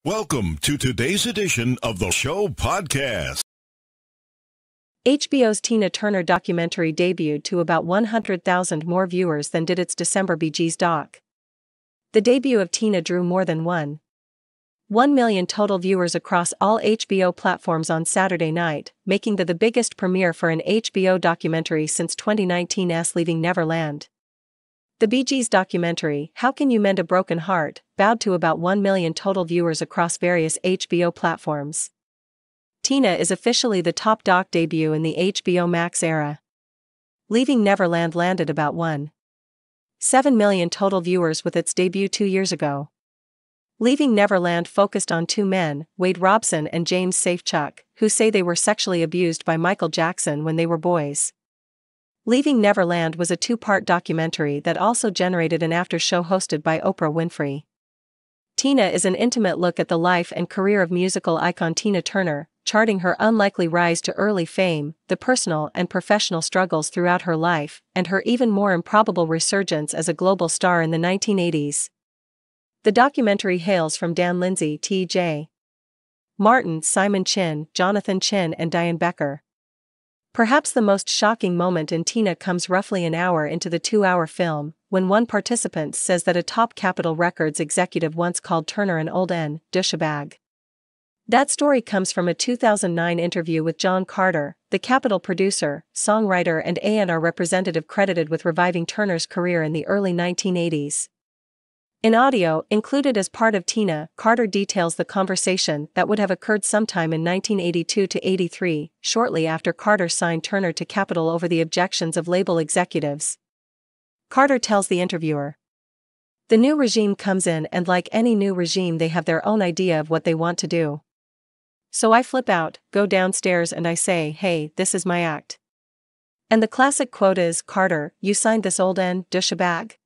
Welcome to today's edition of the Show Podcast. HBO's Tina Turner documentary debuted to about 100,000 more viewers than did its December Bee Gees doc. The debut of Tina drew more than 1 million total viewers across all HBO platforms on Saturday night, making the biggest premiere for an HBO documentary since 2019's Leaving Neverland. The Bee Gees documentary, How Can You Mend a Broken Heart, bowed to about 1 million total viewers across various HBO platforms. Tina is officially the top doc debut in the HBO Max era. Leaving Neverland landed about 1.7 million total viewers with its debut 2 years ago. Leaving Neverland focused on two men, Wade Robson and James Safechuck, who say they were sexually abused by Michael Jackson when they were boys. Leaving Neverland was a two-part documentary that also generated an after-show hosted by Oprah Winfrey. Tina is an intimate look at the life and career of musical icon Tina Turner, charting her unlikely rise to early fame, the personal and professional struggles throughout her life, and her even more improbable resurgence as a global star in the 1980s. The documentary hails from Dan Lindsay, T.J. Martin, Simon Chin, Jonathan Chin and Diane Becker. Perhaps the most shocking moment in Tina comes roughly an hour into the 2-hour film, when one participant says that a top Capitol Records executive once called Turner an old douchebag. That story comes from a 2009 interview with John Carter, the Capitol producer, songwriter and A&R representative credited with reviving Turner's career in the early 1980s. In audio, included as part of Tina, Carter details the conversation that would have occurred sometime in 1982 to 83, shortly after Carter signed Turner to Capitol over the objections of label executives. Carter tells the interviewer, "The new regime comes in and like any new regime they have their own idea of what they want to do. So I flip out, go downstairs and I say, hey, this is my act." And the classic quote is, "Carter, you signed this old douchebag?"